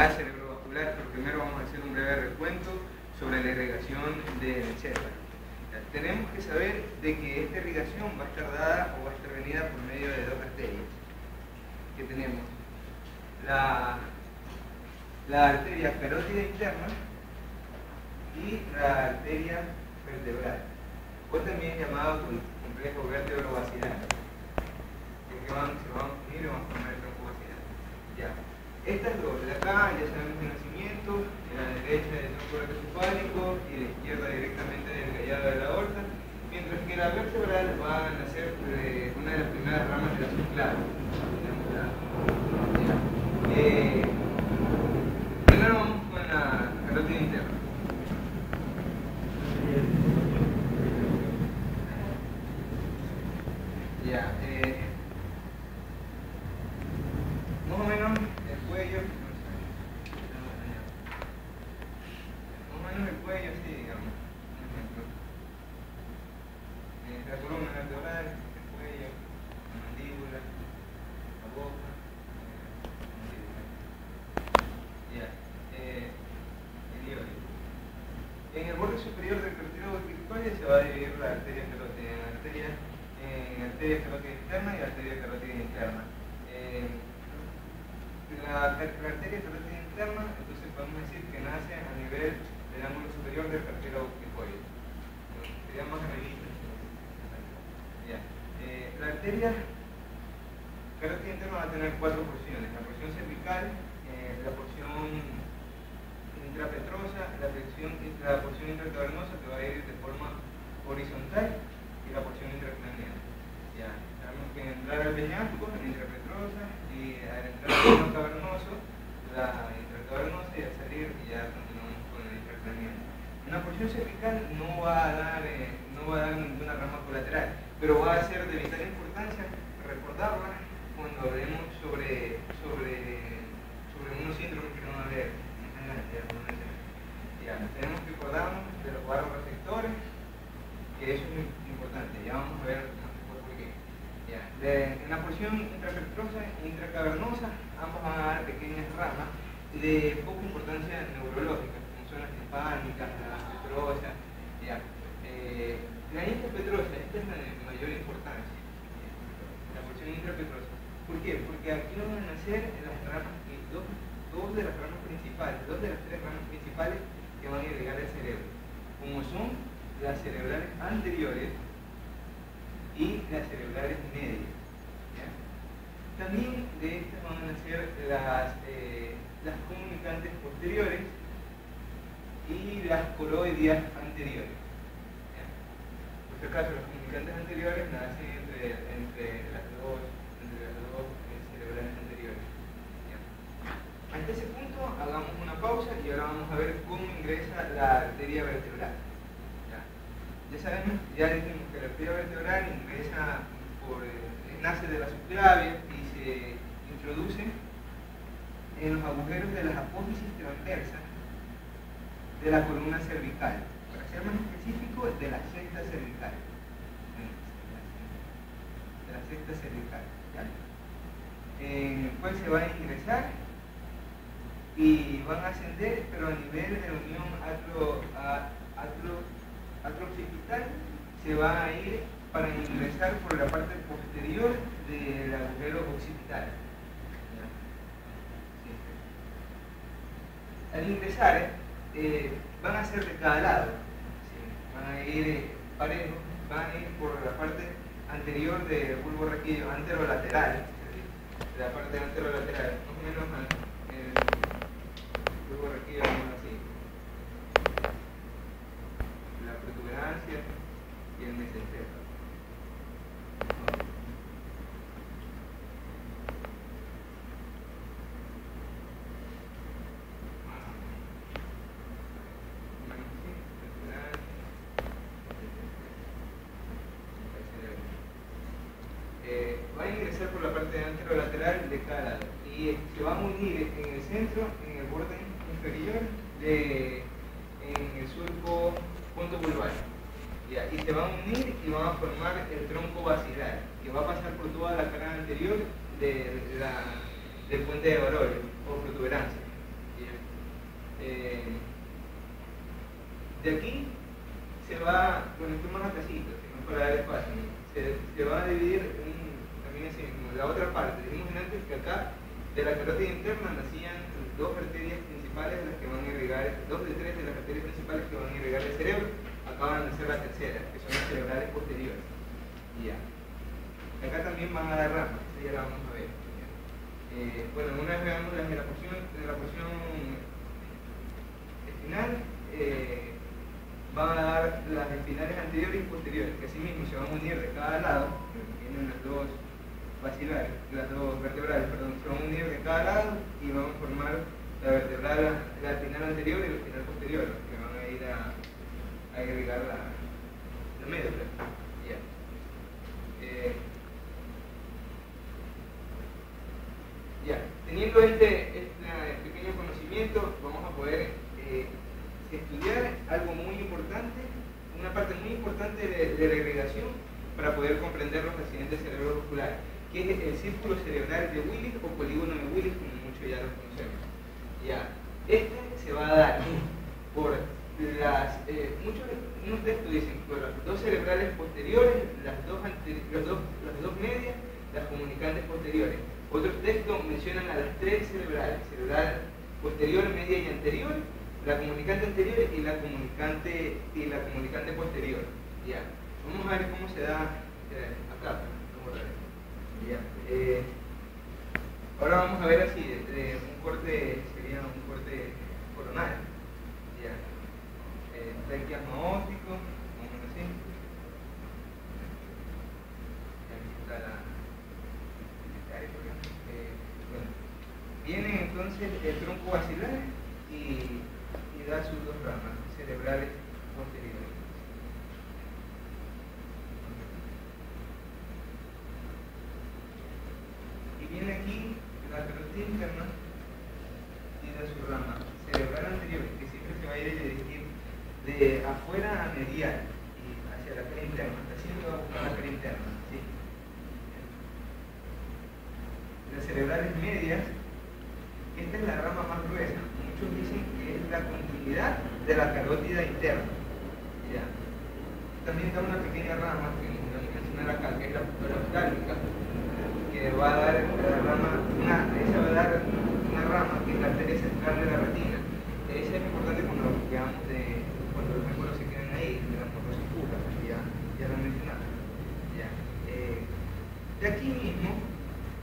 unidad cerebrovascular, pero primero vamos a hacer un breve recuento sobre la irrigación del encéfalo. Tenemos que saber de que esta irrigación va a estar dada o va a estar venida por medio de dos arterias que tenemos. La arteria carótida interna y la arteria vertebral, o también llamado complejo vértebro-basilar, que se van a unir y van a formar el tronco basilar. Ya. Estas dos, de acá ya sabemos el nacimiento, de la derecha del tronco rectocefálico y la izquierda directamente del callado de la aorta, mientras que la vertebral va a nacer de una de las primeras ramas de la subclave. Primero vamos con la carótida interna. Ya, más o menos el cuello, así digamos, un ejemplo. La columna vertebral, el cuello, la mandíbula, la boca, la mandíbula. Ya, el iorio. En el borde superior del cartílago vertical se va a dividir la arteria carótida en arteria carótida externa y arteria carótida interna. La arteria carótida interna, entonces podemos decir que nace a nivel del ángulo superior del cartílago cricoide. Sería más arribita. Ya. La arteria carótida interna va a tener cuatro porciones: la porción cervical, la porción intrapetrosa, la porción intracavernosa que va a ir de forma horizontal y la porción intracraneal. Ya, sabemos que entrar al peñasco, la intrapetrosa, y al entrar al seno cavernoso, la intracavernosa, y al salir ya continuamos con la intracraneal. Una porción cervical no va a dar ninguna rama colateral, pero va a ser de vital importancia recordarla cuando hablemos sobre unos síndromes que no va a haber. Ya, tenemos que acordarnos de los varoreceptores, que eso es muy importante. Ya vamos a ver por qué. Ya. En la porción intrapetrosa e intracavernosa, ambas van a dar pequeñas ramas de poca importancia neurológica, como son las timpánicas, las petrosas. Ya. La intrapetrosa, esta es la de mayor importancia. La porción intrapetrosa. ¿Por qué? Porque aquí van a nacer las ramas, dos de las ramas principales, dos de las tres ramas principales que van a irrigar el cerebro, como son las cerebrales anteriores y las cerebrales medias. ¿Ya? También de estas van a nacer las comunicantes posteriores y las coroideas anteriores. ¿Ya? Por si acaso, las comunicantes anteriores nacen entre las dos cerebrales anteriores. Hasta ese punto hagamos una pausa y ahora vamos a ver cómo ingresa la arteria vertebral. Ya sabemos, ya dijimos que la arteria vertebral nace de la subclavia y se introduce en los agujeros de las apófisis transversas de la columna cervical, para ser más específico, de la cesta cervical. En el cual se va a ingresar y van a ascender, pero a nivel de la unión atrooccipital se va a ir para ingresar por la parte posterior del agujero occipital. Sí. Al ingresar, van a ser de cada lado, ¿sí? Van a ir parejos, van a ir por la parte anterior del bulbo raquídeo, anterolateral, de la parte anterolateral, más o menos el bulbo raquídeo, así, la protuberancia y el mesencéfalo. Va a ingresar por la parte anterolateral de cada lado y se va a unir en el centro, en el borde inferior, en el surco puntobulbar. Y se van a unir y van a formar el tronco basilar, que va a pasar por toda la cara anterior del puente de Baroglio o protuberancia. De aquí se va, bueno, esto más atrasito, sino para dar espacio, se va a dividir también así mismo. La otra parte, dijimos antes que acá de la carótida interna nacían dos arterias principales las que van a irrigar, dos de tres de las arterias principales que van a irrigar el cerebro. Acá van a nacer la tercera, que son las cerebrales posteriores. Ya. Acá también van a dar ramas, ya la vamos a ver. Bueno, una vez veamos en la porción espinal, van a dar las espinales anteriores y posteriores, que así mismo se van a unir de cada lado, tienen las dos vacilares, las dos vertebrales, perdón, se van a unir de cada lado y van a formar la vertebral, la espinal anterior y la espinal posterior, que van a ir a agregar la médula. Ya. Ya, teniendo este pequeño conocimiento, vamos a poder estudiar algo muy importante, una parte muy importante de la irrigación para poder comprender los accidentes cerebrovasculares, que es el círculo cerebral de Willis o polígono de Willis, como muchos ya lo conocemos. Ya, este se va a dar por unos textos dicen por las dos cerebrales posteriores, las dos medias, las comunicantes posteriores. Otros textos mencionan a las tres cerebrales, cerebral posterior, media y anterior, la comunicante anterior y la comunicante posterior. Ya. Vamos a ver cómo se da acá. Ya. Ahora vamos a ver así, un corte, sería un corte coronal. Ya. Está el quiasma óptico, vamos a ver así. Aquí está bueno. Viene entonces el tronco basilar y da sus dos ramas cerebrales posteriores. Y viene aquí la carótida interna y da su rama cerebral anterior, que siempre se va a ir a dirigir de afuera a medial y hacia la cara interna, hasta siempre va a buscar la cara interna. ¿Sí? Las cerebrales medias, esta es la rama más gruesa. Muchos dicen que es la continuidad de la carótida interna. ¿Ya? También da una pequeña rama que vamos a mencionar acá, que es la oftálmica, que va a dar una rama que es la arteria central de la retina. Esa es importante cuando los mémoros se quedan ahí, de la morrosipura, ya lo mencionamos. ¿Ya? De aquí mismo,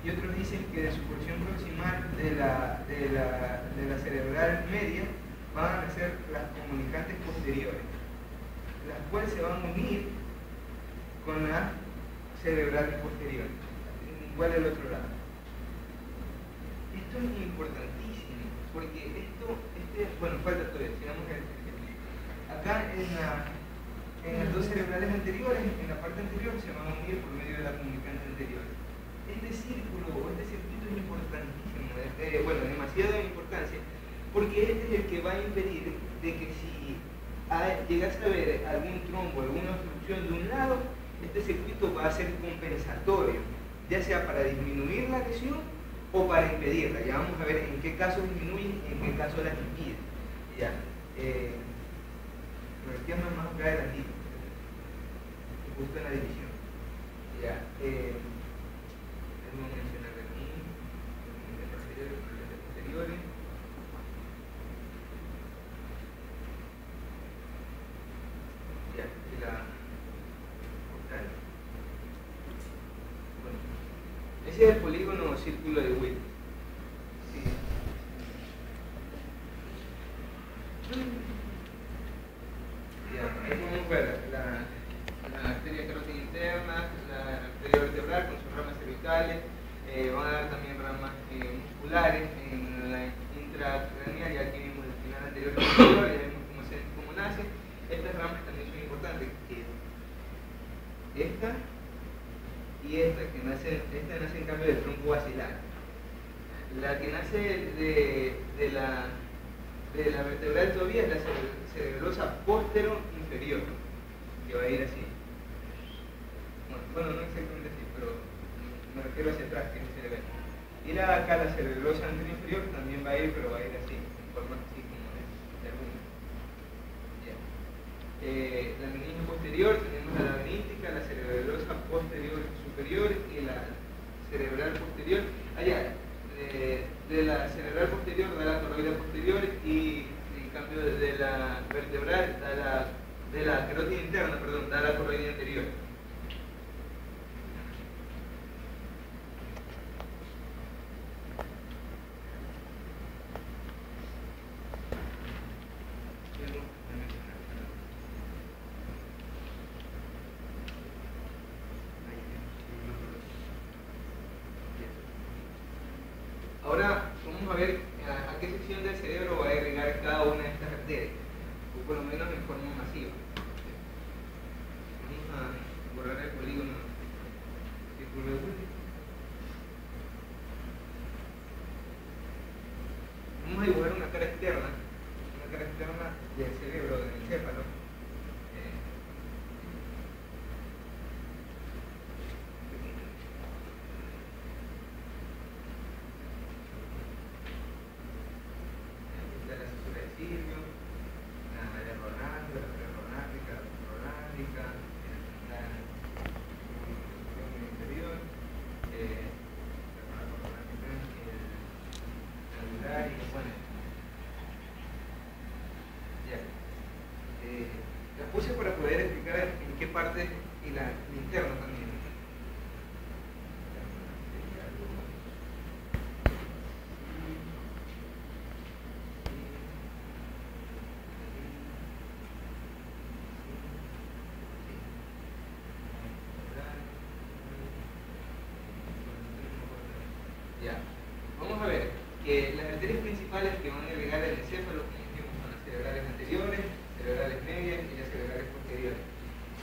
y otros dicen que de su porción proximal de la cerebral media van a nacer las comunicantes posteriores, las cuales se van a unir con las cerebrales posteriores, igual al otro lado. Esto es importantísimo, porque bueno, falta todavía, sigamos el ejemplo. Acá en las dos cerebrales anteriores, en la parte anterior, se van a unir por medio de la comunicante anterior. Este círculo o este circuito es importantísimo, bueno, demasiado de importancia, porque este es el que va a impedir de que si llegase a haber algún trombo, alguna obstrucción de un lado, este circuito va a ser compensatorio, ya sea para disminuir la lesión o para impedirla. Ya vamos a ver en qué caso disminuye y en qué caso las impide. Ya. El tema más acá de la tira, justo en la división. Ya. Vamos a mencionar aquí los posteriores. Ya, y la portal. Bueno, ese es el polígono o círculo de Willis. Sí. Ya, ahí podemos ver la arteria carótida interna, la arteria vertebral con sus ramas cervicales, van a dar también ramas musculares en la intracraneal, ya aquí vimos el final anterior y posterior, ya vemos cómo nace. Estas ramas también son importantes, esta y esta nace en cambio del tronco basilar. La que nace de la vertebral todavía es la cerebrosa postero inferior, que va a ir así. Bueno, no exactamente así, pero me refiero hacia atrás, que no se le ve. Ir acá la cerebrosa anterior inferior también va a ir, pero va a ir así, en forma así como de alguna. Yeah. la meninge posterior, tenemos la laberíntica, la cerebellosa posterior superior y la cerebral posterior. Allá, de la cerebral posterior da la toroide posterior y en cambio de la vertebral de la carótida interna, perdón, da la toroide anterior. Ahora vamos a ver a qué sección del cerebro va a irrigar cada una de estas arterias, o por lo menos en forma masiva. Vamos a borrar el polígono círculo de Willis. Vamos a dibujar una cara externa del cerebro, del encéfalo. La puse para poder explicar en qué parte y la interna también. Ya. Vamos a ver que las arterias principales que van a irrigar el encéfalo, como dijimos, son las cerebrales anteriores, cerebrales medias y las cerebrales posteriores.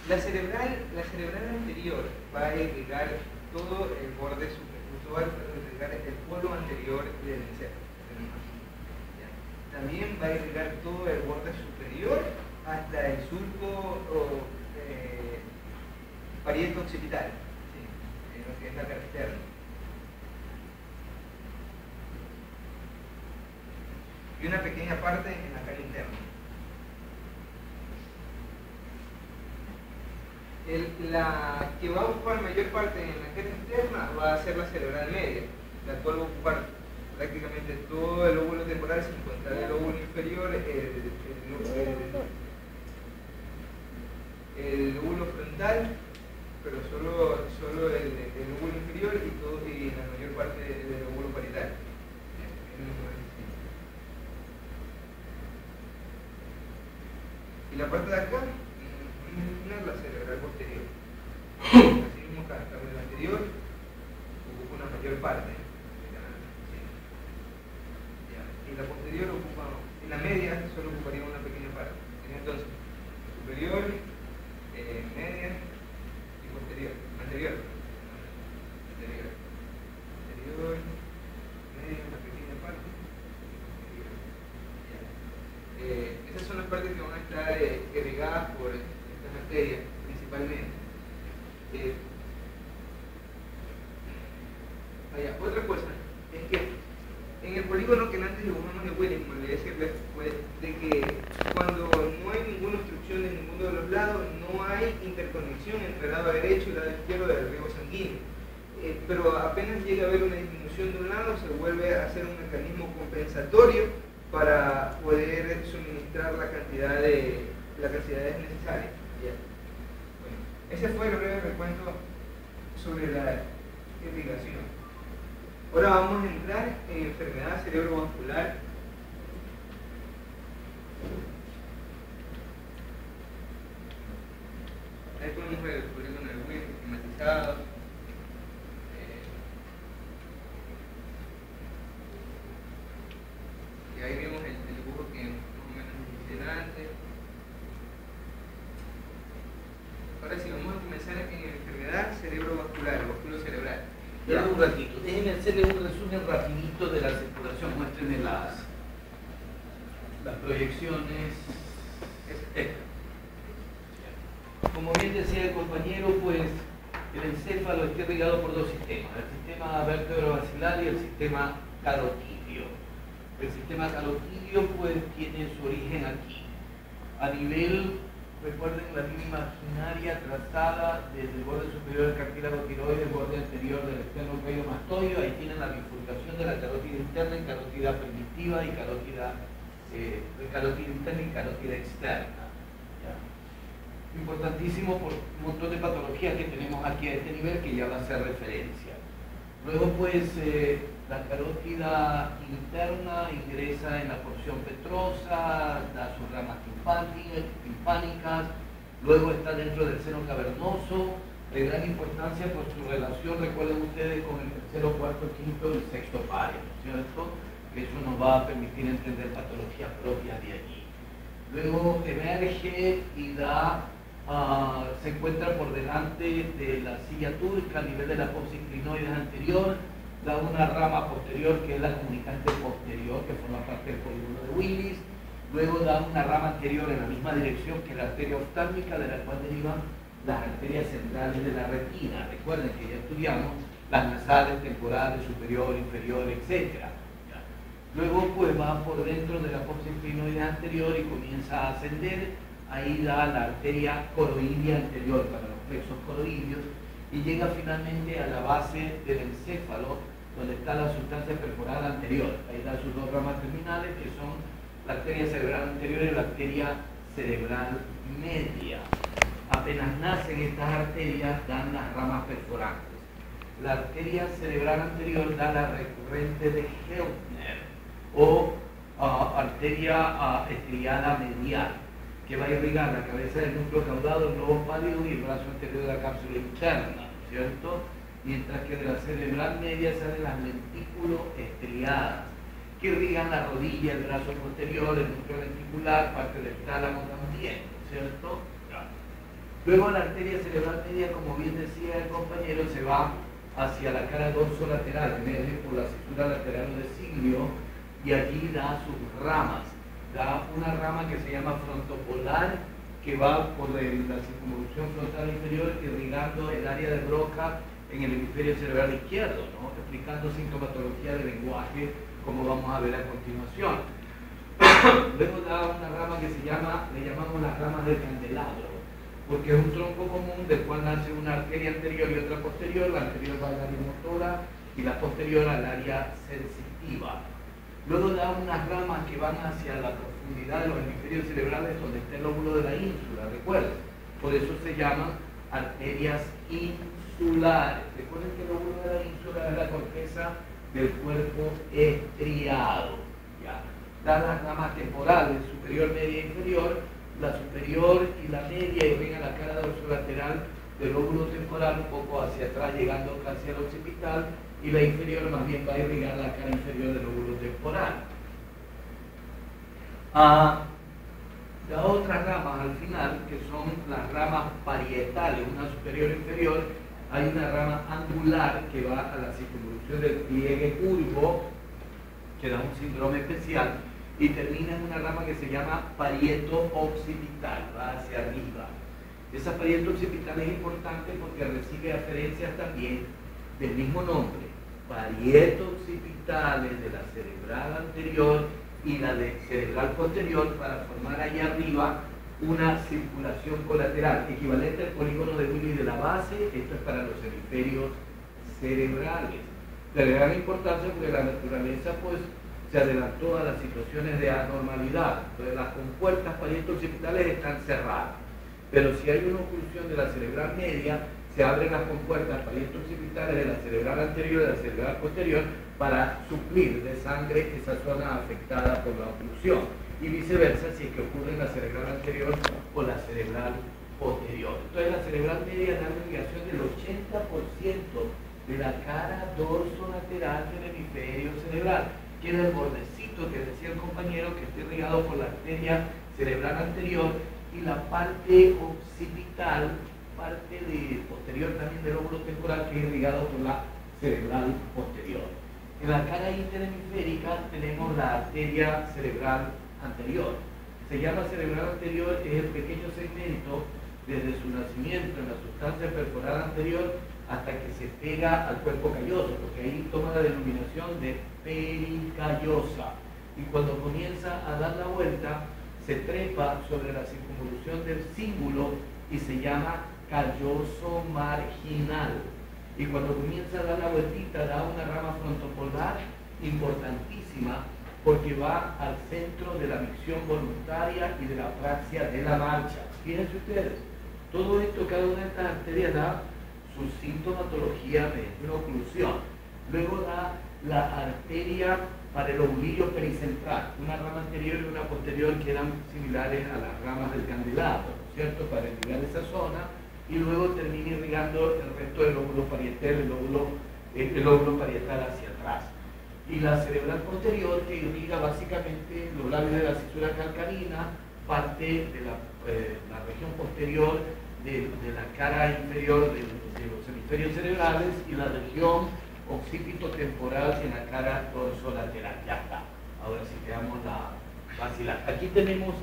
La cerebral anterior va a irrigar todo el borde superior, va a irrigar el polo anterior del encéfalo. También va a irrigar todo el borde superior hasta el surco parieto occipital, ¿sí? En lo que es la cara externa. Y una pequeña parte en la cara interna. La que va a ocupar mayor parte en la cara externa va a ser la cerebral media, la cual va a ocupar prácticamente todo el lóbulo temporal sin contar el lóbulo inferior, el lóbulo frontal, pero solo el lóbulo inferior y la mayor parte del lóbulo parietal. Y la parte de acá, la cerebral posterior. Así mismo acá, la anterior ocupa una mayor parte. Y la posterior ocupa, en la media solo ocuparía una pequeña parte. Entonces, superior, media y posterior. Anterior, media, una pequeña parte. Esas son las partes que van a estar irrigadas por estas arterias principalmente. Otra cosa es que en el polígono que antes dibujamos de Willis, como le decía, fue de que cuando no hay ninguna obstrucción de ninguno de los lados, no hay interconexión entre el lado derecho y el lado izquierdo del riego sanguíneo. Pero apenas llega a haber una disminución de un lado, se vuelve a hacer un mecanismo compensatorio para poder suministrar las cantidades necesarias. Bueno, ese fue el breve recuento sobre la irrigación. Ahora vamos a entrar en enfermedad cerebrovascular. Ahí podemos ver el polígono del Willis esquematizado. Y ahí vemos el dibujo que más o menos hice antes. Ahora sí, vamos a comenzar en enfermedad cerebrovascular, vasculo cerebral. Ya, un ratito, déjenme hacerle un resumen rapidito de la circulación. Muéstrenme las proyecciones. Como bien decía el compañero, pues el encéfalo está irrigado por dos sistemas, el sistema vertebrovascular y el sistema carotidio. El sistema carotidio pues tiene su origen aquí. A nivel recuerden la línea imaginaria trazada desde el borde superior del cartílago tiroide, el borde anterior del esternocleidomastoideo. Ahí tienen la bifurcación de la carótida interna en carótida primitiva y carótida interna y carótida externa. ¿Ya? Importantísimo por un montón de patologías que tenemos aquí a este nivel que ya va a hacer referencia. Luego pues la carótida interna ingresa en la porción petrosa, da sus ramas timpánicas, luego está dentro del seno cavernoso, de gran importancia por su relación, recuerden ustedes, con el tercero, cuarto, quinto y sexto pario, ¿no es cierto? Que eso nos va a permitir entender patologías propias de allí. Luego emerge y se encuentra por delante de la silla túrica a nivel de la apófisis clinoides anterior, da una rama posterior que es la comunicante posterior, que forma parte del polígono de Willis. Luego da una rama anterior en la misma dirección que la arteria oftálmica, de la cual derivan las arterias centrales de la retina. Recuerden que ya estudiamos las nasales, temporales, superior, inferior, etc. Luego pues va por dentro de la apófisis clinoides anterior y comienza a ascender. Ahí da la arteria coroidia anterior para los plexos coroideos y llega finalmente a la base del encéfalo, donde está la sustancia perforada anterior. Ahí da sus dos ramas terminales, que son la arteria cerebral anterior y la arteria cerebral media. Apenas nacen estas arterias, dan las ramas perforantes. La arteria cerebral anterior da la recurrente de Heltner o arteria estriada medial, que va a irrigar la cabeza del núcleo caudado, el globo pálido y el brazo anterior de la cápsula interna, ¿cierto? Mientras que de la cerebral media salen las lentículos estriadas, que irrigan la rodilla, el brazo posterior, el núcleo lenticular, parte del tálamo también, ¿cierto? Luego la arteria cerebral media, como bien decía el compañero, se va hacia la cara dorsolateral, emerge por la cintura lateral de Siglio, y allí da sus ramas. Da una rama que se llama frontopolar, que va por la circunvolución frontal inferior, irrigando el área de Broca en el hemisferio cerebral izquierdo, ¿no? Explicando sintomatología del lenguaje, como vamos a ver a continuación. Luego da una rama que le llamamos las ramas del candelabro, porque es un tronco común del cual nace una arteria anterior y otra posterior. La anterior va al área motora y la posterior al área sensitiva. Luego da unas ramas que van hacia la profundidad de los hemisferios cerebrales donde está el lóbulo de la ínsula, recuerden. Por eso se llaman arterias insulares. Recuerden que el lóbulo de la ínsula es la corteza del cuerpo estriado. ¿Ya? Da las ramas temporales, superior, media e inferior. La superior y la media irrigan la cara dorsolateral del lóbulo temporal un poco hacia atrás, llegando casi al occipital, y la inferior más bien va a irrigar la cara inferior del lóbulo temporal. Da otras ramas al final, que son las ramas parietales, una superior e inferior. Hay una rama angular que va a la circunvolución del pliegue curvo, que da un síndrome especial, y termina en una rama que se llama parieto occipital, va hacia arriba. Esa parieto occipital es importante porque recibe aferencias también del mismo nombre, parieto occipitales de la cerebral anterior y la de cerebral posterior, para formar allá arriba una circulación colateral equivalente al polígono de Willis de la base. Esto es para los hemisferios cerebrales, de gran importancia porque la naturaleza pues se adelantó a las situaciones de anormalidad. Entonces las compuertas parieto occipitales están cerradas, pero si hay una oclusión de la cerebral media, se abren las compuertas parieto occipitales de la cerebral anterior y de la cerebral posterior para suplir de sangre esa zona afectada por la oclusión, y viceversa si es que ocurre en la cerebral anterior o la cerebral posterior. Entonces la cerebral media da una irrigación del 80% de la cara dorsolateral del hemisferio cerebral. Queda el bordecito que decía el compañero, que está irrigado por la arteria cerebral anterior, y la parte occipital, parte posterior también del lóbulo temporal, que es irrigado por la cerebral posterior. En la cara interhemisférica tenemos la arteria cerebral anterior. Se llama cerebral anterior, es el pequeño segmento desde su nacimiento en la sustancia perforada anterior hasta que se pega al cuerpo calloso, porque ahí toma la denominación de pericallosa. Y cuando comienza a dar la vuelta, se trepa sobre la circunvolución del cíngulo y se llama calloso marginal. Y cuando comienza a dar la vueltita, da una rama frontopolar importantísima, porque va al centro de la micción voluntaria y de la praxia de la marcha. Fíjense ustedes, todo esto, cada una de estas arterias da su sintomatología mediante una oclusión. Luego da la arteria para el ovulillo pericentral, una rama anterior y una posterior que eran similares a las ramas del candelabro, ¿cierto? Para irrigar esa zona, y luego termina irrigando el resto del óvulo parietal, el óvulo parietal hacia atrás. Y la cerebral posterior, que irriga básicamente los labios de la cisura calcarina, parte de la región posterior de la cara inferior de los hemisferios cerebrales y la región occipito-temporal en la cara dorsolateral. Ya está. Ahora sí veamos la vacilar. Aquí tenemos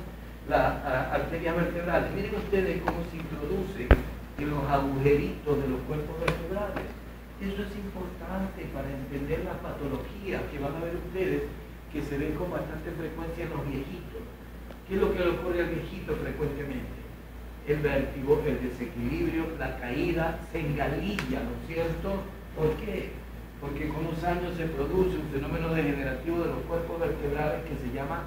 la arteria vertebral. Miren ustedes cómo se introduce en los agujeritos de los cuerpos vertebrales. Eso es importante para entender las patologías que van a ver ustedes, que se ven con bastante frecuencia en los viejitos. ¿Qué es lo que le ocurre al viejito frecuentemente? El vértigo, el desequilibrio, la caída, se engalilla, ¿no es cierto? ¿Por qué? Porque con los años se produce un fenómeno degenerativo de los cuerpos vertebrales que se llama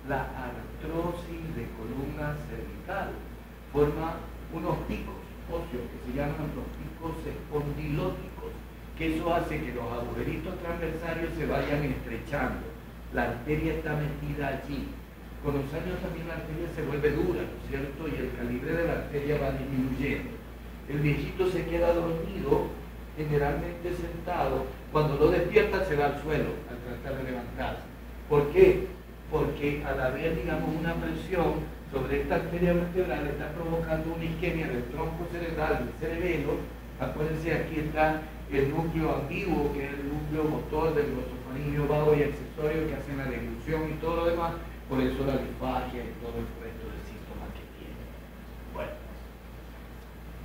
la artrosis de columna cervical. Forma unos picos óseos que se llaman los picos espondilóticos, que eso hace que los agujeritos transversarios se vayan estrechando. La arteria está metida allí. Con los años también la arteria se vuelve dura, ¿no es cierto? Y el calibre de la arteria va disminuyendo. El viejito se queda dormido, generalmente sentado. Cuando lo despierta se va al suelo al tratar de levantarse. ¿Por qué? Porque al haber, digamos, una presión sobre esta arteria vertebral está provocando una isquemia del tronco cerebral, del cerebelo. Acuérdense, aquí está el núcleo ambiguo, que es el núcleo motor del glosofaringio vago y accesorio, que hacen la deglución y todo lo demás. Por eso la disfagia y todo el resto de síntomas que tiene. Bueno,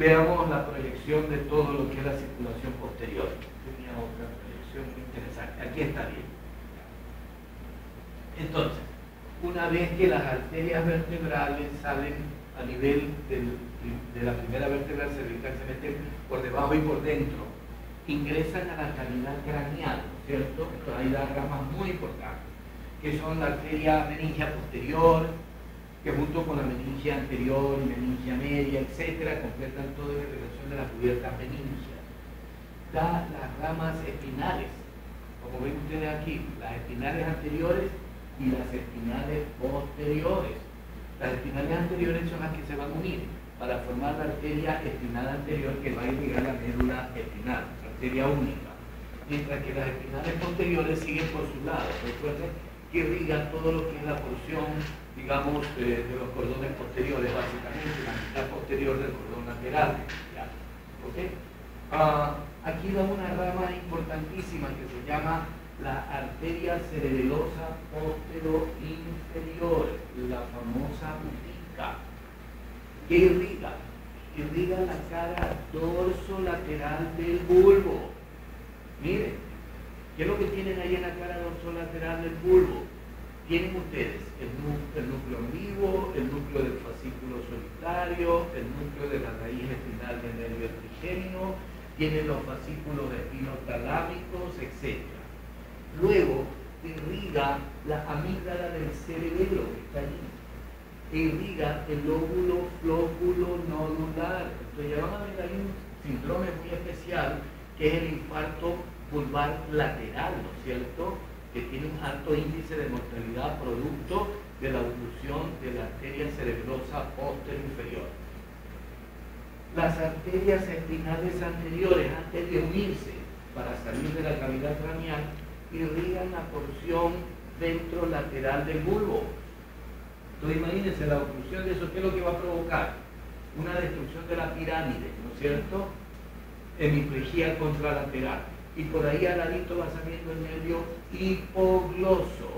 veamos la proyección de todo lo que es la circulación posterior. Tenía otra proyección muy interesante. Aquí está bien. Entonces, una vez que las arterias vertebrales salen a nivel de la primera vértebra cervical, se meten por debajo y por dentro, ingresan a la cavidad craneal, ¿cierto? Entonces hay las ramas muy importantes, que son la arteria meningia posterior, que junto con la meningia anterior y meningia media, etcétera, completan toda la relación de la cubierta meningia. Da las ramas espinales, como ven ustedes aquí, las espinales anteriores y las espinales posteriores. Las espinales anteriores son las que se van a unir para formar la arteria espinal anterior que va a irrigar la médula espinal, arteria única. Mientras que las espinales posteriores siguen por su lado. Recuerden que irriga todo lo que es la porción, digamos, de los cordones posteriores, básicamente la mitad posterior del cordón lateral. ¿Ya? ¿Okay? Aquí da una rama importantísima que se llama la arteria cerebelosa postero-inferior, la famosa utica. ¿Qué irriga? Irriga la cara dorsolateral del bulbo. Miren, ¿qué es lo que tienen ahí en la cara dorsolateral del bulbo? Tienen ustedes el núcleo ambiguo, el núcleo del fascículo solitario, el núcleo de la raíz espinal del nervio trigémino, tienen los fascículos espinotalámicos, etc. Luego irriga la amígdala del cerebelo que está allí, e irriga el lóbulo flóculo nodular. Entonces ya van a ver ahí un síndrome muy especial que es el infarto vulvar lateral, ¿no es cierto?, que tiene un alto índice de mortalidad producto de la oclusión de la arteria cerebrosa posterior. Las arterias espinales anteriores, antes de unirse para salir de la cavidad craneal, irrigan la porción ventrolateral del bulbo. Entonces imagínense la oclusión de eso, ¿qué es lo que va a provocar? Una destrucción de la pirámide, ¿no es cierto?, hemiplegia contralateral. Y por ahí al ladito va saliendo el nervio hipogloso,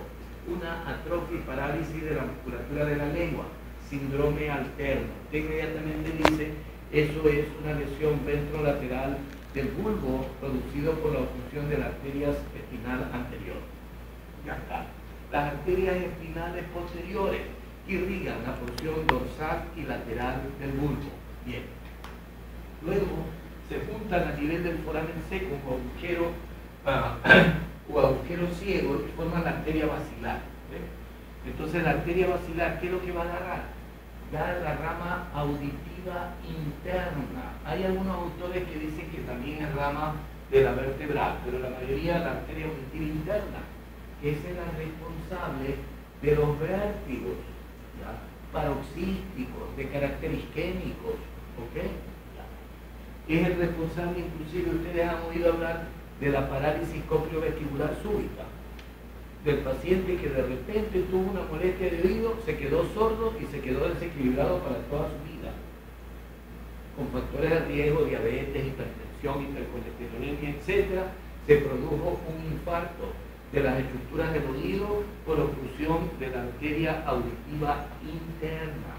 una atrofia y parálisis de la musculatura de la lengua, síndrome alterno. Usted inmediatamente dice, eso es una lesión ventrolateral del bulbo producido por la oclusión de las arterias espinal anterior. Ya está. Las arterias espinales posteriores que irrigan la porción dorsal y lateral del bulbo. Bien. Luego se juntan a nivel del foramen seco un agujero o agujero ciego y forman la arteria basilar. Entonces la arteria basilar, ¿qué es lo que va a agarrar? Da la rama auditiva interna. Hay algunos autores que dicen que también es rama de la vertebral, pero la mayoría la arteria auditiva interna, que es la responsable de los vértigos, ¿ya? Paroxísticos, de carácter isquémicos, ¿ok? ¿Ya? Es el responsable, inclusive ustedes han oído hablar de la parálisis cocleovestibular súbita, del paciente que de repente tuvo una molestia de oído, se quedó sordo y se quedó desequilibrado para toda su vida, con factores de riesgo, diabetes, hipertensión, hipercolesterolemia, etc. Se produjo un infarto de las estructuras del oído por oclusión de la arteria auditiva interna.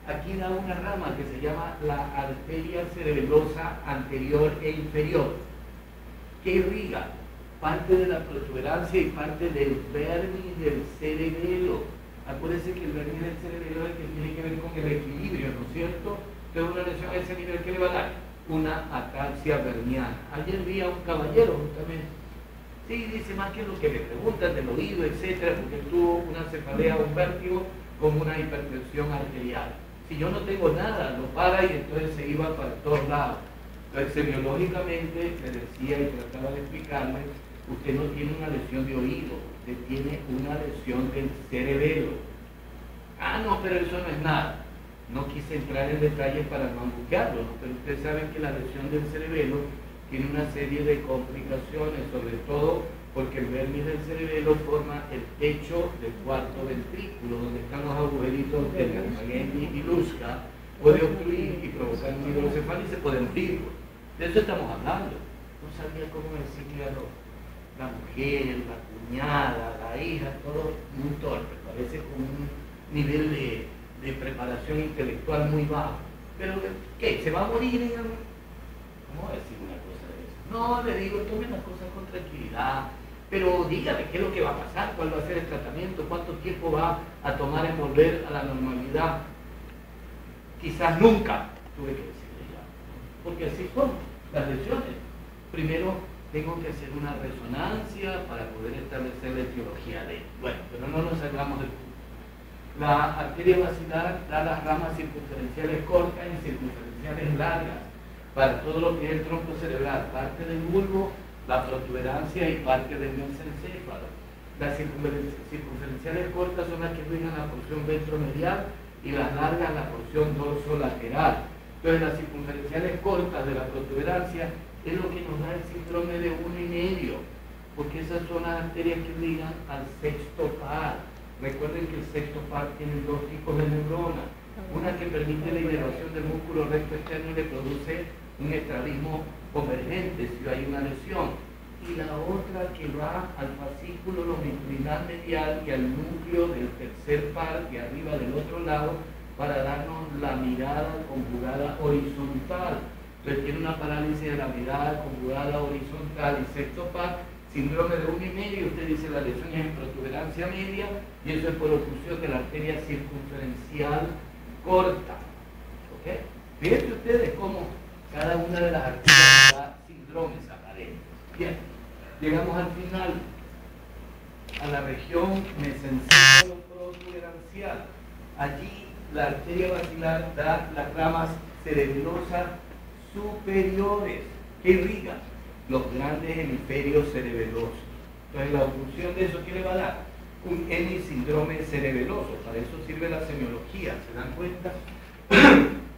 Okay. Aquí da una rama que se llama la arteria cerebelosa anterior e inferior, que irriga parte de la protuberancia y parte del vermis del cerebelo. Acuérdense que el vermis del cerebelo es el que tiene que ver con el equilibrio, ¿no es cierto? Entonces una lesión a ese nivel, ¿qué le va a dar? Una ataxia verniana. Ayer vi a un caballero justamente. Sí, dice más que lo que me preguntan del oído, etcétera, porque tuvo una cefalea o un vértigo con una hipertensión arterial. Si yo no tengo nada, lo para y entonces se iba para todos lados. Entonces semiológicamente me decía y trataba de explicarme, usted no tiene una lesión de oído, usted tiene una lesión del cerebelo. Ah, no, pero eso no es nada. No quise entrar en detalles para no ambuquearlo, ¿no? Pero ustedes saben que la lesión del cerebelo tiene una serie de complicaciones, sobre todo porque el vermis del cerebelo forma el techo del cuarto ventrículo, donde están los agujeritos de Germain y Luska, puede obstruir y provocar un hidrocefalia y se puede morir. De eso estamos hablando. No sabía cómo decirle a la mujer, la cuñada, la hija, todo muy torpe, parece con un nivel de preparación intelectual muy bajo. Pero, ¿qué? ¿Se va a morir en algo? ¿Cómo decir una cosa de eso? No, le digo, tome las cosas con tranquilidad, pero dígame qué es lo que va a pasar, cuál va a ser el tratamiento, cuánto tiempo va a tomar en volver a la normalidad. Quizás nunca, tuve que decirle ya, porque así son las lesiones. Primero tengo que hacer una resonancia para poder establecer la etiología de él. Bueno, pero no nos salgamos del punto. La arteria basilar da las ramas circunferenciales cortas y circunferenciales largas para todo lo que es el tronco cerebral, parte del bulbo, la protuberancia y parte del mesencéfalo. Las circunferenciales cortas son las que irrigan la porción ventromedial y las largas la porción dorsolateral. Entonces las circunferenciales cortas de la protuberancia es lo que nos da el síndrome de 1,5, porque esas son las arterias que ligan al sexto par. Recuerden que el sexto par tiene dos tipos de neuronas, una que permite la inervación del músculo recto externo y le produce un estrabismo convergente si hay una lesión, y la otra que va al fascículo longitudinal medial y al núcleo del tercer par de arriba del otro lado para darnos la mirada conjugada horizontal. Entonces tiene una parálisis de la mirada conjugada horizontal y sexto par, síndrome de 1,5, y usted dice la lesión es en protuberancia media y eso es por oclusión de la arteria circunferencial corta. ¿Okay? Fíjense ustedes cómo cada una de las arterias da síndromes aparentes. Bien, llegamos al final, a la región mesencéfalo protuberancial. Allí la arteria basilar da las ramas cerebelosas superiores que irrigan los grandes hemisferios cerebelosos. Entonces la oclusión de eso, ¿qué le va a dar? Un hemisíndrome cerebeloso. Para eso sirve la semiología, ¿se dan cuenta?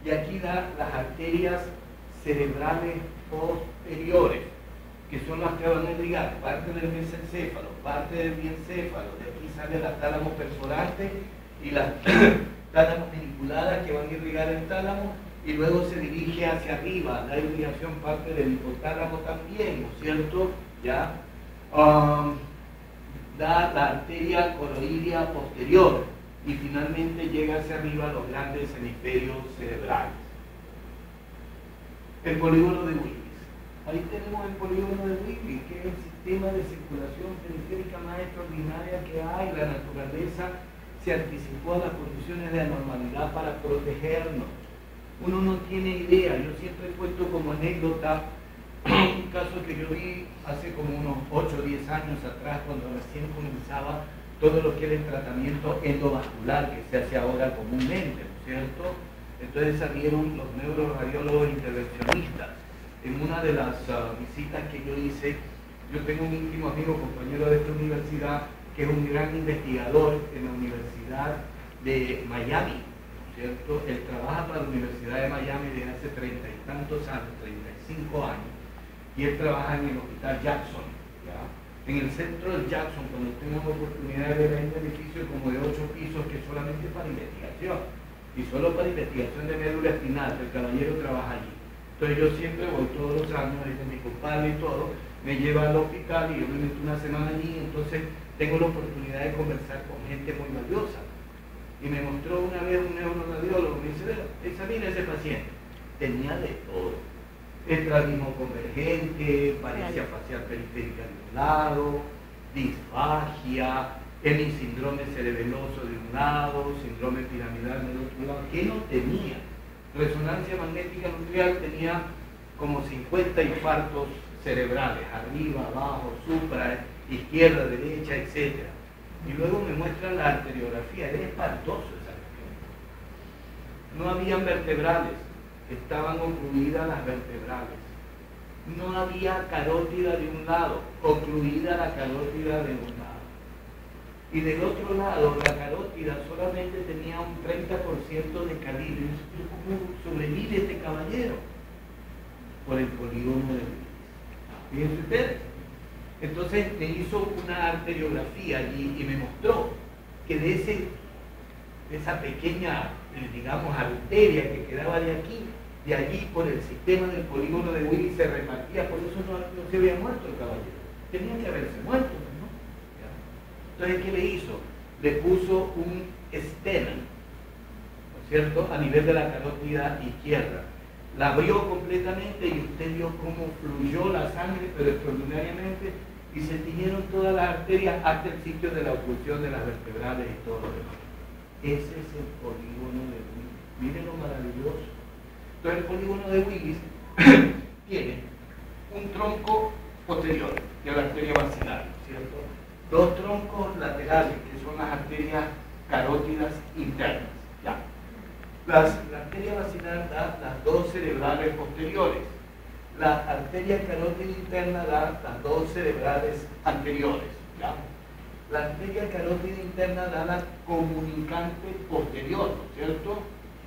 Y aquí da las arterias cerebrales posteriores, que son las que van a irrigar parte del mesencéfalo, parte del diencéfalo. De aquí sale la tálamo perforante y las tálamos maniculadas que van a irrigar el tálamo, y luego se dirige hacia arriba, la irrigación parte del hipotálamo también, ¿no es cierto? ¿Ya? Da la arteria coroidea posterior y finalmente llega hacia arriba a los grandes hemisferios cerebrales. El polígono de Willis. Ahí tenemos el polígono de Willis, que es el sistema de circulación periférica más extraordinaria que hay. La naturaleza se anticipó a las condiciones de anormalidad para protegernos. Uno no tiene idea. Yo siempre cuento como anécdota un caso que yo vi hace como unos 8 o 10 años atrás, cuando recién comenzaba todo lo que era el tratamiento endovascular que se hace ahora comúnmente, ¿no es cierto? Entonces salieron los neuroradiólogos intervencionistas. En una de las visitas que yo hice, yo tengo un íntimo amigo, compañero de esta universidad, que es un gran investigador en la Universidad de Miami, ¿no es cierto? Él trabaja para la Universidad de Miami desde hace 30 y tantos años, 35 años, y él trabaja en el Hospital Jackson, ¿ya? En el centro del Jackson, cuando tengo la oportunidad de ver un edificio como de 8 pisos que es solamente para investigación, y solo para investigación de médula espinal, el caballero trabaja allí. Entonces yo siempre voy todos los años, es mi compadre y todo, me lleva al hospital y yo me meto una semana allí, entonces tengo la oportunidad de conversar con gente muy valiosa. Y me mostró una vez un neuroradiólogo, me dice, examina ese paciente. Tenía de todo. Estrabismo convergente, paresia facial periférica de un lado, disfagia, hemisindrome cerebeloso de un lado, síndrome piramidal del otro lado. ¿Qué no tenía? Resonancia magnética nuclear tenía como 50 infartos cerebrales, arriba, abajo, supra, izquierda, derecha, etc. Y luego me muestran la arteriografía, era espantoso esa cuestión. No habían vertebrales, estaban ocluidas las vertebrales. No había carótida de un lado, ocluida la carótida de un lado. Y del otro lado, la carótida solamente tenía un 30% de calibre. ¿Cómo sobrevive este caballero? Por el polígono de Willis. Fíjense ustedes. Entonces me hizo una arteriografía allí y me mostró que de esa pequeña, digamos, arteria que quedaba de aquí, de allí por el sistema del polígono de Willis se repartía, por eso no se había muerto el caballero. Tenía que haberse muerto, ¿no? ¿Ya? Entonces, ¿qué le hizo? Le puso un stent, ¿no es cierto?, a nivel de la carótida izquierda. La abrió completamente y usted vio cómo fluyó la sangre, pero extraordinariamente, y se tiñeron todas las arterias hasta el sitio de la oclusión de las vertebrales y todo lo demás. Ese es el polígono de Willis. Miren lo maravilloso. Entonces el polígono de Willis tiene un tronco posterior, que es la arteria basilar, ¿cierto? Dos troncos laterales, que son las arterias carótidas internas. Ya. La arteria basilar da las dos cerebrales posteriores. La arteria carótida interna da las dos cerebrales anteriores. ¿Ya? La arteria carótida interna da la comunicante posterior, ¿no es cierto?,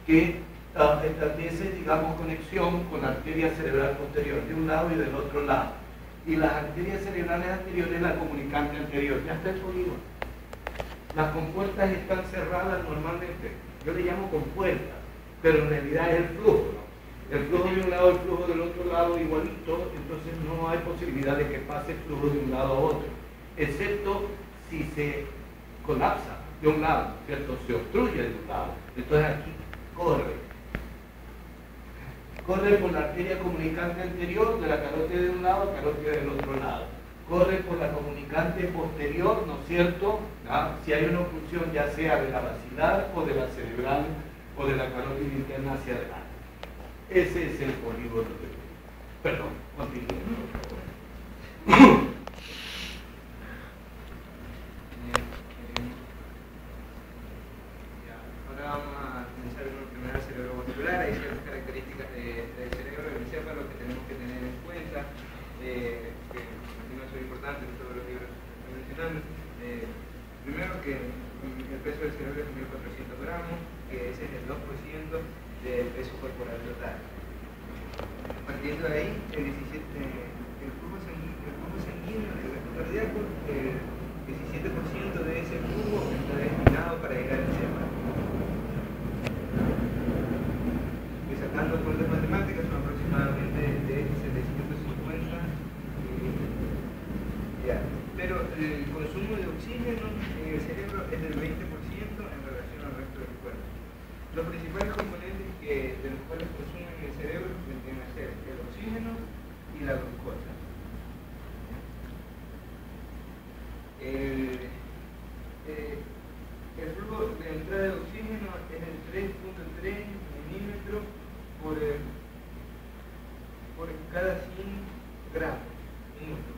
que establece, digamos, conexión con la arteria cerebral posterior de un lado y del otro lado. Y las arterias cerebrales anteriores, la comunicante anterior. Ya está el polígono. Las compuertas están cerradas normalmente. Yo le llamo compuertas, pero en realidad es el flujo, ¿no? El flujo de un lado, el flujo del otro lado igualito, entonces no hay posibilidad de que pase el flujo de un lado a otro, excepto si se colapsa de un lado, ¿cierto? Se obstruye de un lado. Entonces aquí corre por la arteria comunicante anterior de la carótida de un lado, carótida del otro lado. Corre por la comunicante posterior, ¿no es cierto?, ¿ah? Si hay una oclusión ya sea de la basilar o de la cerebral o de la carótida interna hacia adelante. Ese es el polígono de Willis. Perdón, continúe, por favor. Ahora vamos a comenzar con el primer cerebrovascular. Hay ciertas características del cerebro que sepan lo que tenemos que tener en cuenta, que no son importantes en todos los libros que estoy mencionando. Primero que el peso del cerebro es 1.400 gramos, que ese es el 2% del peso corporal total. Partiendo de ahí, el flujo sanguíneo, el gasto cardíaco, el 17% de ese flujo está destinado para llegar al cerebro. Y sacando cuentas matemáticas son aproximadamente de 750. Ya. Pero el consumo de oxígeno en el cerebro es del 20% en relación al resto del cuerpo. Los principales componentes de los cuales consumen en el cerebro vendrían a ser el oxígeno y la glucosa. El flujo, entrada de oxígeno es el 3.3 milímetros por cada 100 gramos minuto.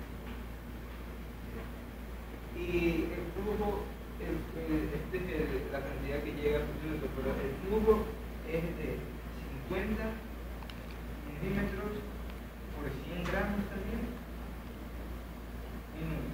Y el flujo, esta es la cantidad que llega por minuto, pero el flujo es de 50 milímetros por 100 gramos también minuto.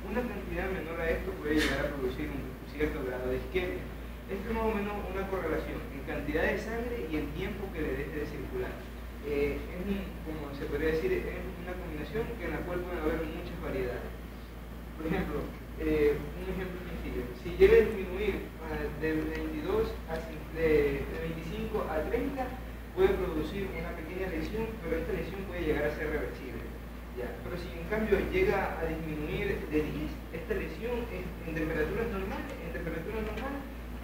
Una cantidad menor a esto puede llegar a producir un cierto grado de isquemia. Esto es más o menos una correlación en cantidad de sangre y el tiempo que le deje de circular. Como se podría decir, es una combinación en la cual pueden haber muchas variedades. Por ejemplo, un ejemplo sencillo, si llega a disminuir de 25 a 30, puede producir una pequeña lesión, pero esta lesión puede llegar a ser reversible. Ya. Pero si en cambio llega a disminuir de 10, esta lesión es en temperaturas normales,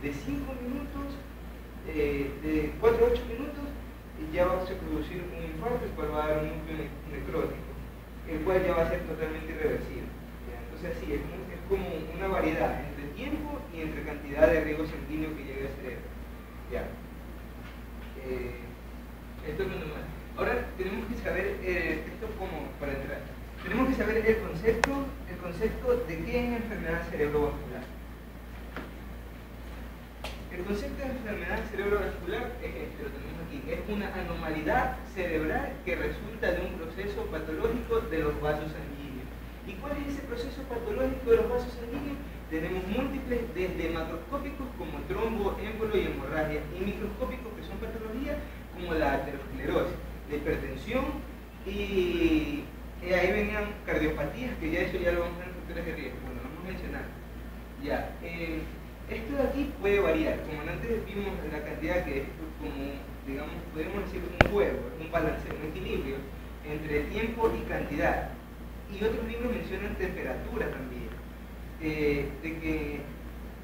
de 5 minutos, de 4 a 8 minutos, ya va a producir un infarto, el cual va a dar un núcleo necrótico, el cual ya va a ser totalmente irreversible. ¿Ya? Entonces así, es como una variedad entre tiempo y entre cantidad de riego sanguíneo que llegue al cerebro. ¿Ya? Esto es lo normal. Ahora tenemos que saber, esto como para entrar, tenemos que saber el concepto de qué es enfermedad cerebrovascular. El concepto de enfermedad cerebrovascular es este, lo tenemos aquí, es una anormalidad cerebral que resulta de un proceso patológico de los vasos sanguíneos. ¿Y cuál es ese proceso patológico de los vasos sanguíneos? Tenemos múltiples, desde macroscópicos como trombo, émbolo y hemorragia, y microscópicos que son patologías como la aterosclerosis, la hipertensión y ahí venían cardiopatías, que ya eso ya lo vamos a ver en factores de riesgo. Bueno, vamos a mencionar. Ya, esto de aquí puede variar, como antes vimos la cantidad que es como, digamos, podemos decir un juego, un balanceo, un equilibrio entre tiempo y cantidad. Y otros libros mencionan temperatura también, de que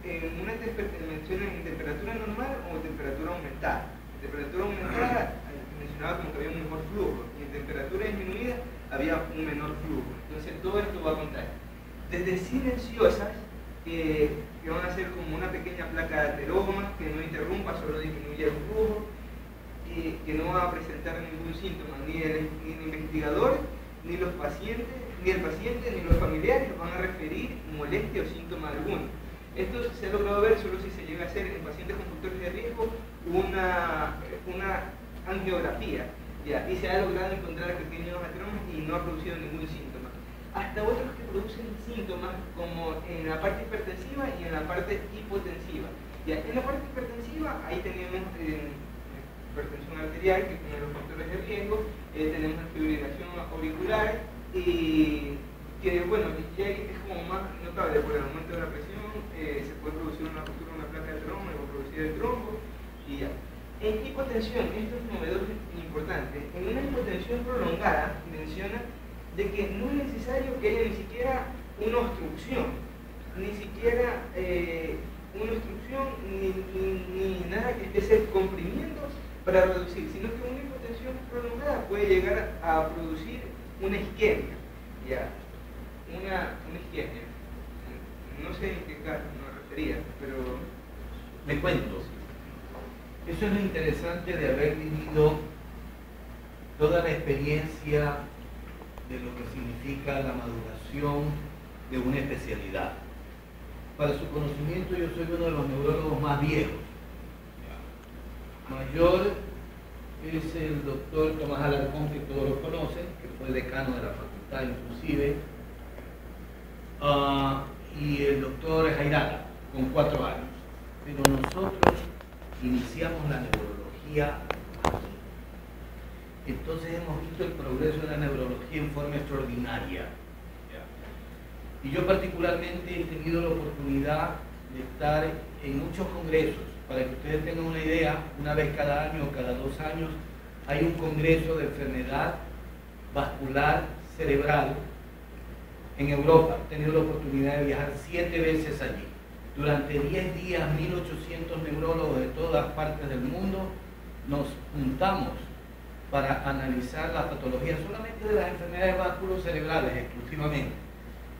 mencionan temperatura normal o temperatura aumentada. Temperatura aumentada mencionaba como que había un mejor flujo, y en temperatura disminuida había un menor flujo. Entonces todo esto va a contar. Desde silenciosas, que van a ser como una pequeña placa de ateroma, que no interrumpa, solo disminuye el flujo, y que no va a presentar ningún síntoma, ni el investigador, ni los pacientes, ni el paciente, ni los familiares van a referir molestia o síntoma alguno. Esto se ha logrado ver solo si se llega a hacer en pacientes con factores de riesgo una angiografía, ¿ya? Y se ha logrado encontrar pequeños ateromas y no ha producido ningún síntoma. Hasta otros que producen síntomas como en la parte hipertensiva y en la parte hipotensiva. ¿Ya? En la parte hipertensiva ahí tenemos hipertensión arterial, que es uno de los factores de riesgo, tenemos fibrilación auricular y que bueno, ya es como más notable por el aumento de la presión, se puede producir una ruptura de una placa de trombo, se puede producir el trombo y ya. En hipotensión, esto es novedoso e importante, en una hipotensión prolongada menciona de que no es necesario que haya ni siquiera una obstrucción, ni nada que esté comprimiendo para reducir, sino que una hipotensión prolongada puede llegar a producir una isquemia, ¿ya? Una isquemia. No sé en qué caso me refería, pero... Me cuento. Eso es lo interesante de haber vivido toda la experiencia de lo que significa la maduración de una especialidad. Para su conocimiento, yo soy uno de los neurólogos más viejos. Mayor es el doctor Tomás Alarcón, que todos lo conocen, que fue decano de la facultad inclusive, y el doctor Jairala, con 4 años. Pero nosotros iniciamos la neurología aquí. Entonces hemos visto el progreso de la neurología en forma extraordinaria. Y yo particularmente he tenido la oportunidad de estar en muchos congresos. Para que ustedes tengan una idea, una vez cada año o cada 2 años hay un congreso de enfermedad vascular cerebral en Europa. He tenido la oportunidad de viajar 7 veces allí. Durante 10 días, 1.800 neurólogos de todas partes del mundo nos juntamos para analizar la patología solamente de las enfermedades vasculocerebrales exclusivamente.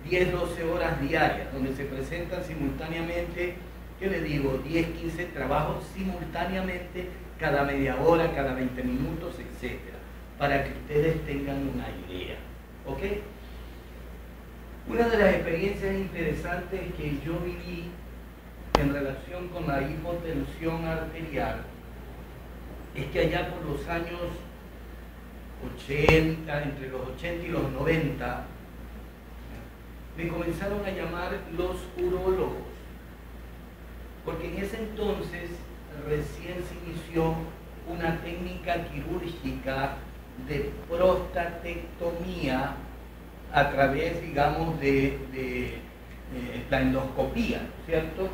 10, 12 horas diarias, donde se presentan simultáneamente, ¿qué le digo? 10, 15 trabajos simultáneamente, cada media hora, cada 20 minutos, etc. Para que ustedes tengan una idea. ¿Ok? Una de las experiencias interesantes que yo viví en relación con la hipotensión arterial es que allá por los años 80, entre los 80 y los 90, me comenzaron a llamar los urólogos, porque en ese entonces recién se inició una técnica quirúrgica de prostatectomía a través, digamos, de la endoscopía, ¿cierto?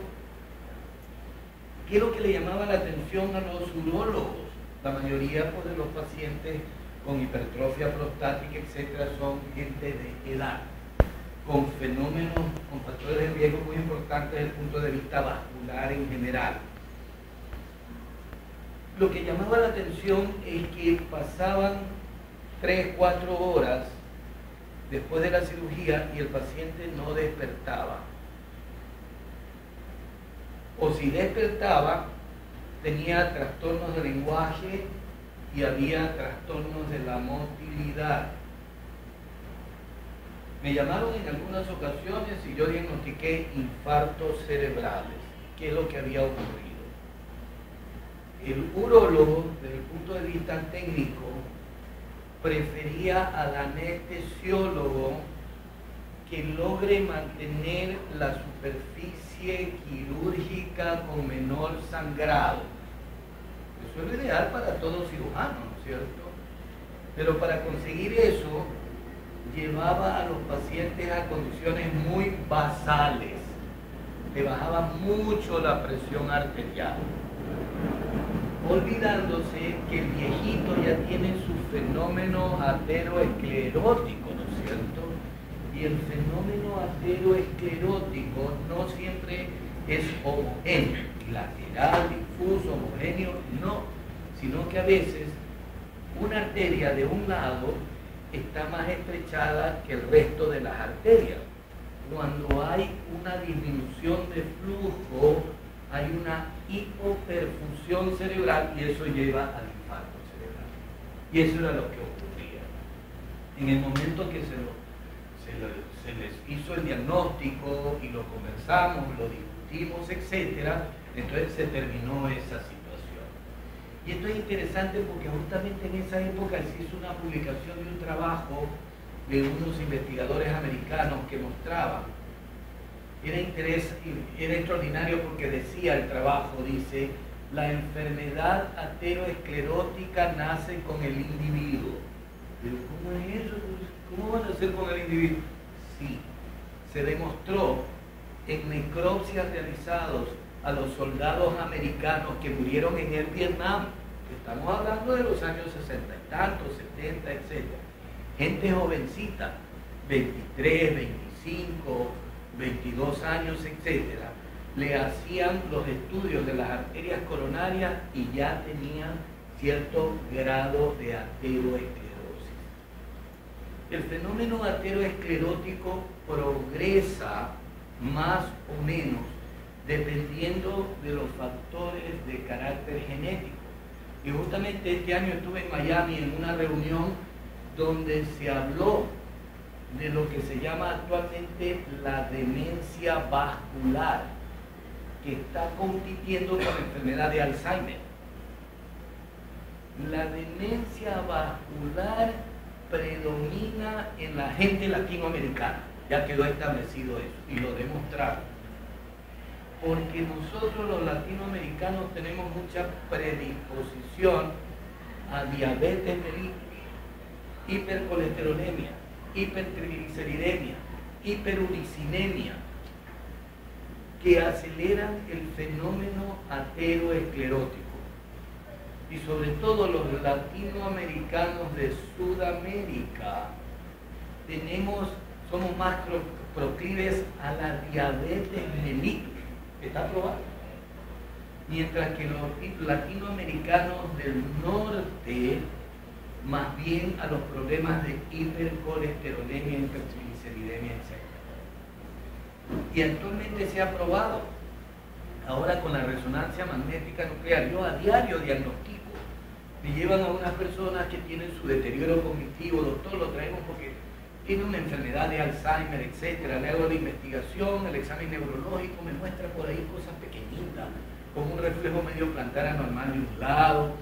¿Qué es lo que le llamaba la atención a los urólogos? La mayoría pues, de los pacientes con hipertrofia prostática, etcétera, son gente de edad, con fenómenos, con factores de riesgo muy importantes desde el punto de vista vascular en general. Lo que llamaba la atención es que pasaban 3, 4 horas después de la cirugía y el paciente no despertaba. O si despertaba, tenía trastornos de lenguaje y había trastornos de la motilidad. Me llamaron en algunas ocasiones y yo diagnostiqué infartos cerebrales, que es lo que había ocurrido. El urólogo, desde el punto de vista técnico, prefería al anestesiólogo que logre mantener la superficie quirúrgica con menor sangrado. Eso es lo ideal para todo cirujano, ¿no es cierto? Pero para conseguir eso, llevaba a los pacientes a condiciones muy basales. Le bajaba mucho la presión arterial, olvidándose que el viejito ya tiene su fenómeno ateroesclerótico, ¿no es cierto? Y el fenómeno ateroesclerótico no siempre es homogéneo, lateral, difuso, homogéneo, no, sino que a veces una arteria de un lado está más estrechada que el resto de las arterias. Cuando hay una disminución de flujo, hay una hipoperfusión cerebral y eso lleva al infarto cerebral. Y eso era lo que ocurría. En el momento que se les hizo el diagnóstico y lo conversamos, lo discutimos, etc., entonces se terminó esa situación. Y esto es interesante porque justamente en esa época se hizo una publicación de un trabajo de unos investigadores americanos que mostraban. Era extraordinario porque decía el trabajo, dice, la enfermedad ateroesclerótica nace con el individuo. Pero ¿cómo es eso? ¿Cómo van a ser con el individuo? Sí, se demostró en necropsias realizados a los soldados americanos que murieron en el Vietnam, que estamos hablando de los años 60 y tantos, 70, etc. Gente jovencita, 23, 25, 22 años, etc. Le hacían los estudios de las arterias coronarias y ya tenían cierto grado de ateroesclerosis. El fenómeno ateroesclerótico progresa más o menos dependiendo de los factores de carácter genético. Y justamente este año estuve en Miami en una reunión donde se habló de lo que se llama actualmente la demencia vascular, que está compitiendo con la enfermedad de Alzheimer. La demencia vascular predomina en la gente latinoamericana, ya quedó establecido eso y lo demostraron. Porque nosotros los latinoamericanos tenemos mucha predisposición a diabetes mellitus, hipercolesterolemia, hipertrigliceridemia, hiperuricinemia, que aceleran el fenómeno ateroesclerótico. Y sobre todo los latinoamericanos de Sudamérica somos más proclives a la diabetes mellitus, está probado. Mientras que los latinoamericanos del norte, más bien a los problemas de hipercolesterolemia, hipertrigliceridemia, etc. Y actualmente se ha probado, ahora con la resonancia magnética nuclear, yo a diario diagnostico. Me llevan a unas personas que tienen su deterioro cognitivo, doctor, lo traemos porque tiene una enfermedad de Alzheimer, etcétera. Le hago la investigación, el examen neurológico, me muestra por ahí cosas pequeñitas, como un reflejo medio plantar anormal de un lado,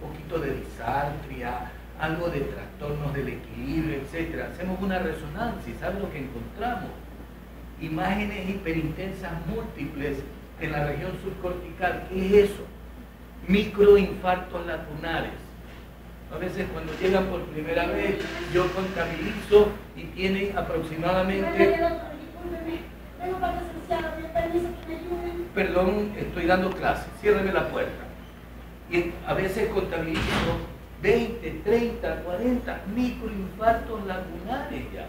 un poquito de disartria, algo de trastornos del equilibrio, etcétera. Hacemos una resonancia y ¿sabe lo que encontramos? Imágenes hiperintensas múltiples en la región subcortical. ¿Qué es eso? Microinfartos lacunares. A veces cuando llegan por primera vez, yo contabilizo y tienen aproximadamente... Perdón, estoy dando clases, ciérreme la puerta. Y a veces contabilizo 20, 30, 40 microinfartos lacunares ya.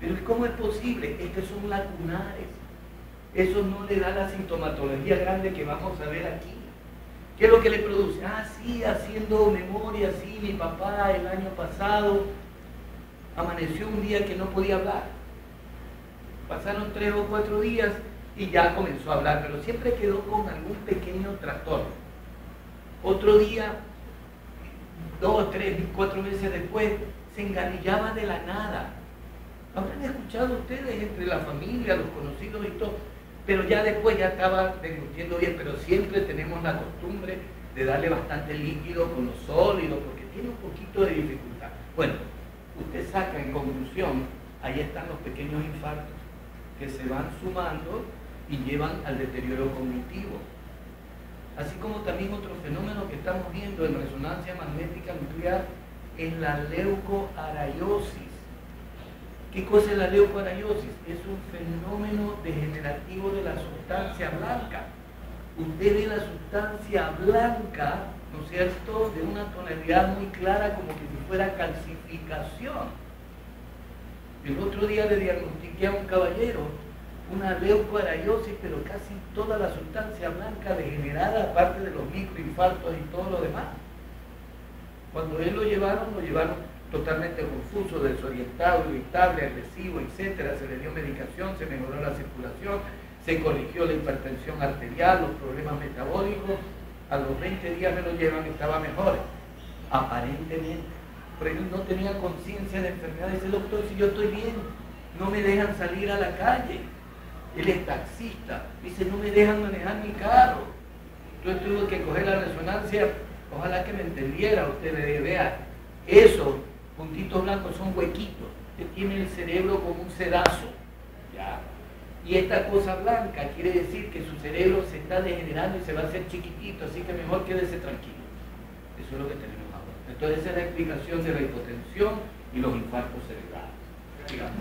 Pero ¿cómo es posible? Estos son lacunares. Eso no le da la sintomatología grande que vamos a ver aquí. ¿Qué es lo que le produce? Ah, sí, haciendo memoria, sí, mi papá el año pasado amaneció un día que no podía hablar. Pasaron 3 o 4 días y ya comenzó a hablar, pero siempre quedó con algún pequeño trastorno. Otro día, 2, 3, 4 meses después, se enganillaba de la nada. ¿Habrán escuchado ustedes entre la familia, los conocidos y todo? Pero ya después ya estaba deglutiendo bien, pero siempre tenemos la costumbre de darle bastante líquido con lo sólido, porque tiene un poquito de dificultad. Bueno, usted saca en conclusión, ahí están los pequeños infartos que se van sumando y llevan al deterioro cognitivo. Así como también otro fenómeno que estamos viendo en resonancia magnética nuclear es la leucoaraiosis. ¿Qué cosa es la leucoaraiosis? Es un fenómeno degenerativo de la sustancia blanca. Usted ve la sustancia blanca, ¿no es cierto?, de una tonalidad muy clara, como que si fuera calcificación. El otro día le diagnostiqué a un caballero una leucoaraiosis, pero casi toda la sustancia blanca degenerada, aparte de los microinfartos y todo lo demás. Cuando él lo llevaron totalmente confuso, desorientado, irritable, agresivo, etcétera. Se le dio medicación, se mejoró la circulación, se corrigió la hipertensión arterial, los problemas metabólicos. A los 20 días me lo llevan, estaba mejor, aparentemente. Pero él no tenía conciencia de enfermedad. Dice, doctor, si yo estoy bien, no me dejan salir a la calle. Él es taxista. Dice, no me dejan manejar mi carro. Entonces tuve que coger la resonancia. Ojalá que me entendiera, usted le vea. Esos puntitos blancos son huequitos. Usted tiene el cerebro como un sedazo. ¿Ya? Y esta cosa blanca quiere decir que su cerebro se está degenerando y se va a hacer chiquitito. Así que mejor quédese tranquilo. Eso es lo que tenemos ahora. Entonces esa es la explicación de la hipotensión y los infartos cerebrales. Digamos.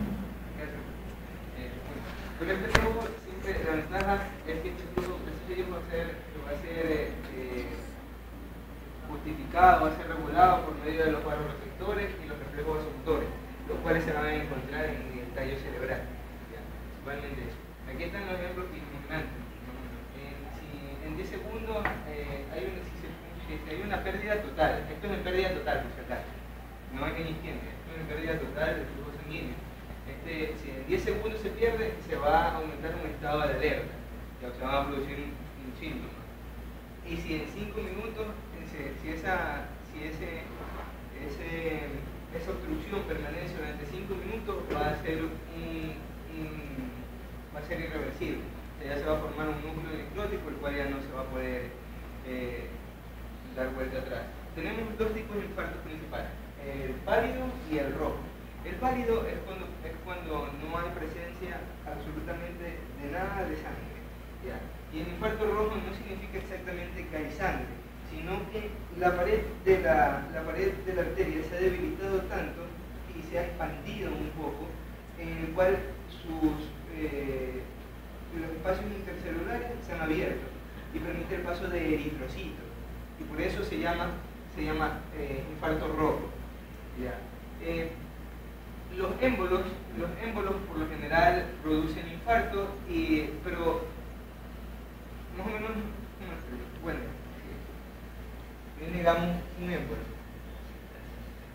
Con este grupo, siempre la ventaja es que este estudio va a ser justificado, va a ser regulado por medio de los vasoreceptores y los reflejos vasomotores, los cuales se van a encontrar en el tallo cerebral. ¿Ya? Principalmente eso. Aquí están los ejemplos impresionantes. En 10 segundos hay una pérdida total. Esto es en pérdida total, por si acaso. No es en isquemia, esto es en pérdida total del flujo sanguíneo. Si en 10 segundos se pierde, se va a aumentar un estado de alerta, ya se va a producir un síntoma. Y si en 5 minutos, si esa obstrucción permanece durante 5 minutos, va a ser irreversible. O sea, ya se va a formar un núcleo necrótico, el cual ya no se va a poder dar vuelta atrás. Tenemos dos tipos de infartos principales, el pálido y el rojo. El pálido es cuando no hay presencia absolutamente de nada de sangre. ¿Ya? Y el infarto rojo no significa exactamente que hay sangre, sino que la pared de la arteria se ha debilitado tanto y se ha expandido un poco, en el cual los espacios intercelulares se han abierto y permite el paso de eritrocitos. Y por eso se llama infarto rojo. ¿Ya? Los émbolos por lo general producen infarto, pero más o menos, bueno, digamos un émbolo.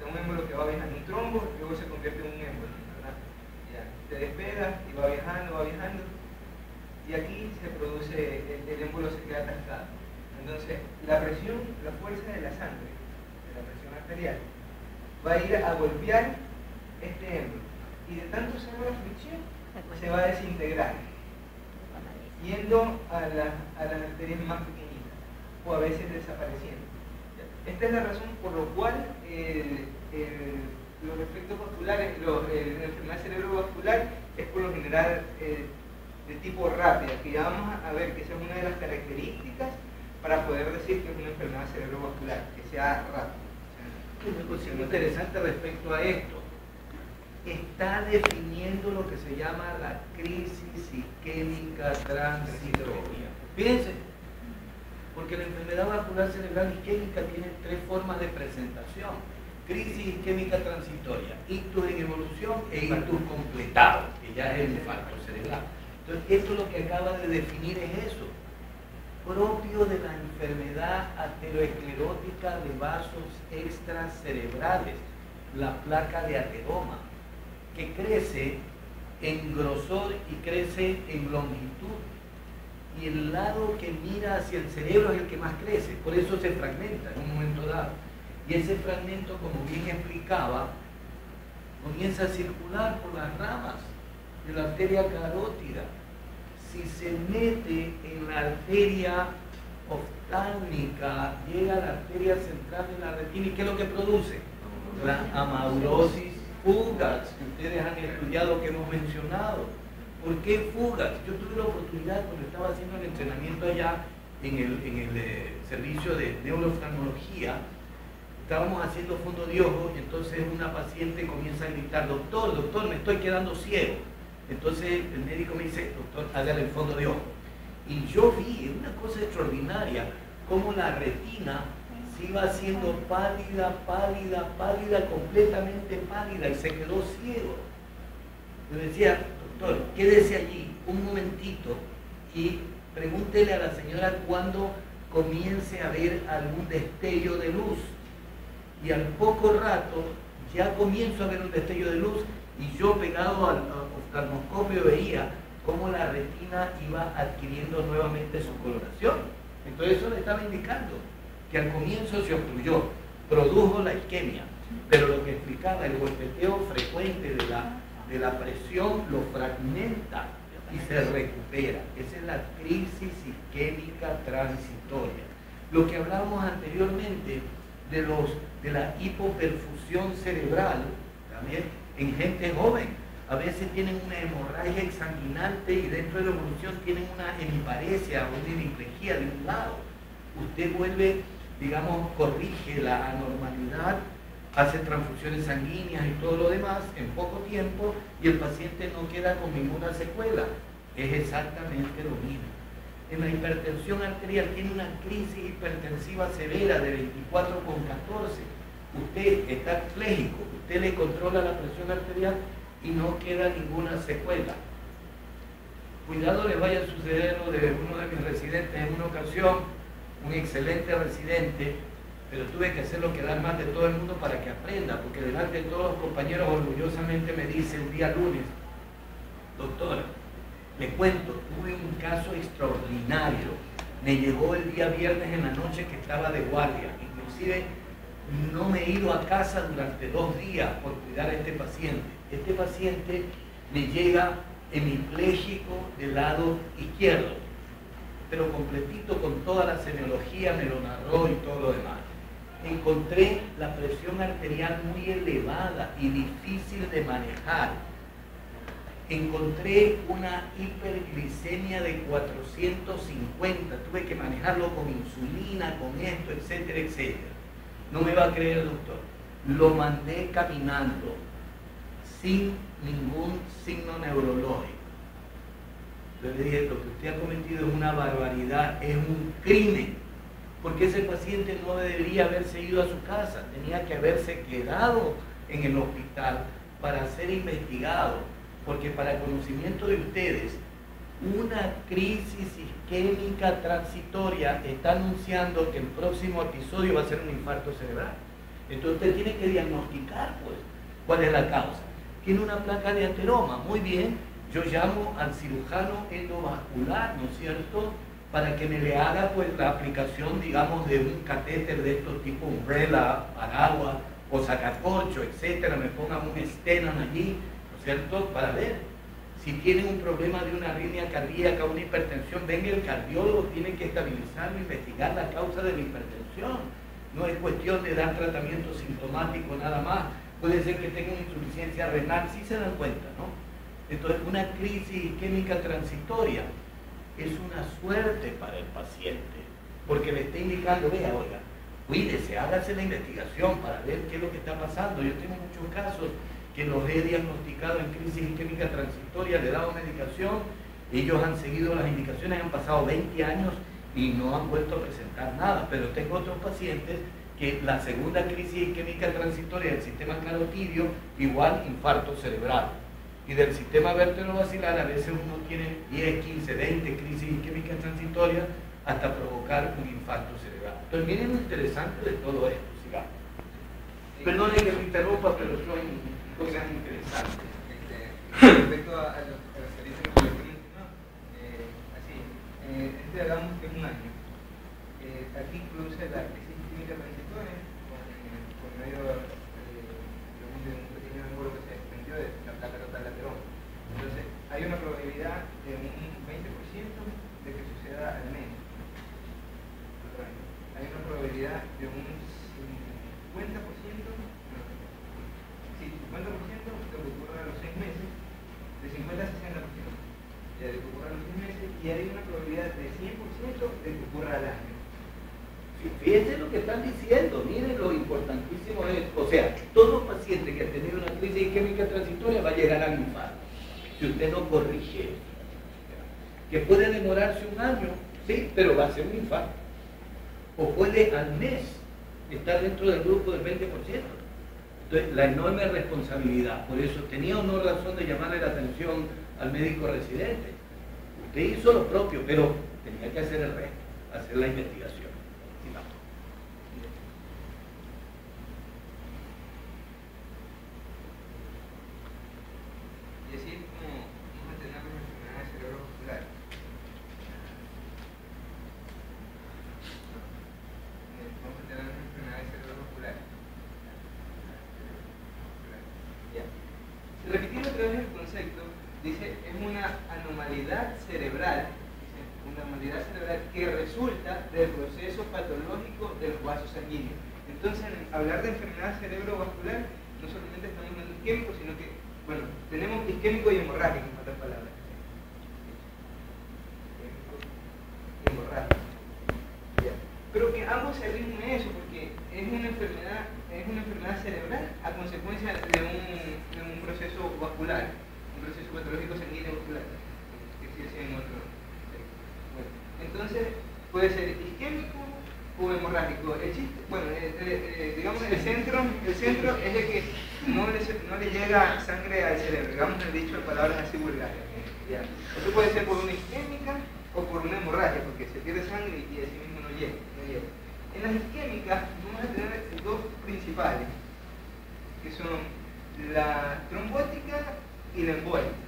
Un émbolo que va viajando un trombo y luego se convierte en un émbolo, ¿verdad? Ya. se despega y va viajando, y aquí se produce, el émbolo se queda atascado. Entonces, la presión, la fuerza de la sangre, de la presión arterial, va a ir a golpear este émbolo, y de tanto ser la fricción, se va a desintegrar, yendo a las arterias más pequeñitas, o a veces desapareciendo. Esta es la razón por la cual los efectos vasculares, la enfermedad cerebrovascular es por lo general de tipo rápida, que ya vamos a ver que esa es una de las características para poder decir que es una enfermedad cerebrovascular, que sea rápida. Una cosa interesante respecto a esto. Está definiendo lo que se llama la crisis isquémica transitoria. Fíjense, porque la enfermedad vascular cerebral isquémica tiene tres formas de presentación: crisis isquémica transitoria, ictus en evolución e ictus completado, que ya es el infarto cerebral. Entonces, esto lo que acaba de definir es eso, propio de la enfermedad ateroesclerótica de vasos extracerebrales, la placa de ateroma, que crece en grosor y crece en longitud, y el lado que mira hacia el cerebro es el que más crece, por eso se fragmenta en un momento dado, y ese fragmento, como bien explicaba, comienza a circular por las ramas de la arteria carótida. Si se mete en la arteria oftálmica, llega a la arteria central de la retina, ¿y qué es lo que produce? La amaurosis fugaz, que ustedes han estudiado, que hemos mencionado. ¿Por qué fugaz? Yo tuve la oportunidad, cuando estaba haciendo el entrenamiento allá en el servicio de neurooftalmología, estábamos haciendo fondo de ojo, y entonces una paciente comienza a gritar: doctor, doctor, me estoy quedando ciego. Entonces el médico me dice: doctor, hágale el fondo de ojo. Y yo vi una cosa extraordinaria, cómo la retina se iba haciendo pálida, pálida, pálida, completamente pálida, y se quedó ciego. Yo decía: doctor, quédese allí un momentito y pregúntele a la señora cuándo comience a ver algún destello de luz. Y al poco rato ya comienzo a ver un destello de luz, y yo, pegado al oftalmoscopio, veía cómo la retina iba adquiriendo nuevamente su coloración. Entonces eso le estaba indicando que al comienzo se obstruyó, produjo la isquemia, pero lo que explicaba, el golpeteo frecuente de la presión lo fragmenta y se recupera. Esa es la crisis isquémica transitoria. Lo que hablábamos anteriormente de la hipoperfusión cerebral, también en gente joven, a veces tienen una hemorragia exsanguinante y dentro de la evolución tienen una hemiparesia o una hemiplegia de un lado. Usted vuelve, digamos, corrige la anormalidad, hace transfusiones sanguíneas y todo lo demás en poco tiempo, y el paciente no queda con ninguna secuela. Es exactamente lo mismo. En la hipertensión arterial tiene una crisis hipertensiva severa de 24/14. Usted está pléjico, usted le controla la presión arterial y no queda ninguna secuela. Cuidado le vaya a suceder lo de uno de mis residentes en una ocasión, un excelente residente, pero tuve que hacerlo quedar mal de todo el mundo para que aprenda, porque delante de todos los compañeros orgullosamente me dice un día lunes: doctora, le cuento, tuve un caso extraordinario, me llegó el día viernes en la noche que estaba de guardia, inclusive no me he ido a casa durante 2 días por cuidar a este paciente. Este paciente me llega hemipléjico del lado izquierdo, pero completito, con toda la semiología, me lo narró y todo lo demás. Encontré la presión arterial muy elevada y difícil de manejar. Encontré una hiperglicemia de 450, tuve que manejarlo con insulina, con esto, etcétera, etcétera. No me va a creer el doctor. Lo mandé caminando, sin ningún signo neurológico. Yo le dije: lo que usted ha cometido es una barbaridad, es un crimen, porque ese paciente no debería haberse ido a su casa, tenía que haberse quedado en el hospital para ser investigado, porque para conocimiento de ustedes, una crisis isquémica transitoria está anunciando que el próximo episodio va a ser un infarto cerebral. Entonces usted tiene que diagnosticar, pues, cuál es la causa. tiene una placa de ateroma. Muy bien, yo llamo al cirujano endovascular, ¿no es cierto?, para que me le haga pues la aplicación, digamos, de un catéter de estos tipo umbrella, paraguas o sacacorcho, etcétera, me pongan un Stenham allí, ¿no es cierto?, para ver si tienen un problema de una arritmia cardíaca, una hipertensión. Venga, el cardiólogo tiene que estabilizarlo, investigar la causa de la hipertensión. No es cuestión de dar tratamiento sintomático nada más. Puede ser que tenga una insuficiencia renal, sí se dan cuenta, ¿no? Entonces, una crisis isquémica transitoria es una suerte para el paciente, porque le está indicando, vea, oiga, cuídese, hágase la investigación para ver qué es lo que está pasando. Yo tengo muchos casos que los he diagnosticado en crisis isquémica transitoria, le he dado medicación, ellos han seguido las indicaciones, han pasado 20 años y no han vuelto a presentar nada. Pero tengo otros pacientes que la segunda crisis isquémica transitoria del sistema carotidio, igual infarto cerebral. Y del sistema vertebrovascular a veces uno tiene 10, 15, 20 crisis isquémicas transitorias hasta provocar un infarto cerebral. Entonces miren lo interesante de todo esto, sigamos. Perdone que me interrumpa, pero son cosas interesantes. Respecto a los servicios que mencionó, así, hagamos que es un año. Aquí produce la crisis isquémica transitoria por medio de un pequeño ángulo que se desprendió de la placa total lateral. Entonces, hay una probabilidad de un 20% de que suceda al mes. Hay una probabilidad de un 50%, sí, 50% de que ocurra a los 6 meses, de 50 a 60%, ya de que ocurra a los 6 meses, y hay una probabilidad de 100% de que ocurra al año. Fíjense lo que están diciendo, miren lo importantísimo es, o sea, todo paciente que ha tenido una crisis isquémica transitoria va a llegar al infarto, si usted no corrige, que puede demorarse un año, sí, pero va a ser un infarto, o puede al mes estar dentro del grupo del 20%. Entonces, la enorme responsabilidad, por eso tenía o no razón de llamarle la atención al médico residente. Usted hizo lo propio, pero tenía que hacer el resto, hacer la investigación. Y así es como vamos a tener las enfermedades cerebrovasculares. Vamos a tener las enfermedades cerebrovasculares. Ya. Repitiendo otra vez el concepto, dice, es una anormalidad cerebral, que resulta del proceso patológico de los vasos sanguíneos. Entonces, hablar de enfermedad cerebrovascular, no solamente estamos hablando de isquémico, sino que, bueno, tenemos isquémico y hemorrágico, en otras palabras. Isquémico y hemorrágico. Ya. Pero que ambos se rigen a eso, porque es una enfermedad cerebral a consecuencia de un proceso vascular, un proceso patológico sanguíneo vascular, que se dice en otro. Bueno, entonces puede ser isquémico o hemorrágico. El chiste, bueno, digamos el centro es de que no le llega sangre al cerebro, digamos el dicho de palabras así vulgares. ¿Ya? Eso puede ser por una isquémica o por una hemorragia, porque se pierde sangre y así mismo no llega. En las isquémicas vamos a tener dos principales, que son la trombótica y la embólica.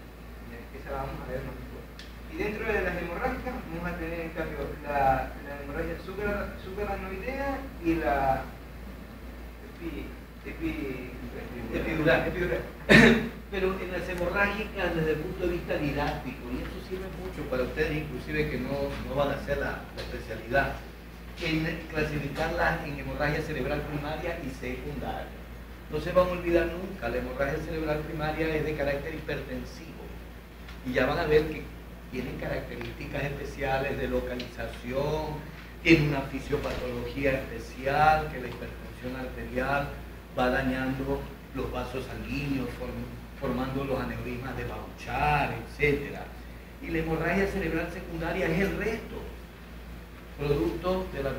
Esa la vamos a ver más después. Y dentro de las hemorrágicas vamos a tener en cambio la hemorragia subaracnoidea y la epidural. Pero en las hemorrágicas desde el punto de vista didáctico, y eso sirve mucho para ustedes inclusive que no van a hacer la especialidad, en clasificarlas en hemorragia cerebral primaria y secundaria. No se van a olvidar nunca, la hemorragia cerebral primaria es de carácter hipertensivo y ya van a ver que tienen características especiales de localización, tiene una fisiopatología especial, que la hipertensión arterial va dañando los vasos sanguíneos, formando los aneurismas de Bouchard, etc. Y la hemorragia cerebral secundaria es el resto, producto de la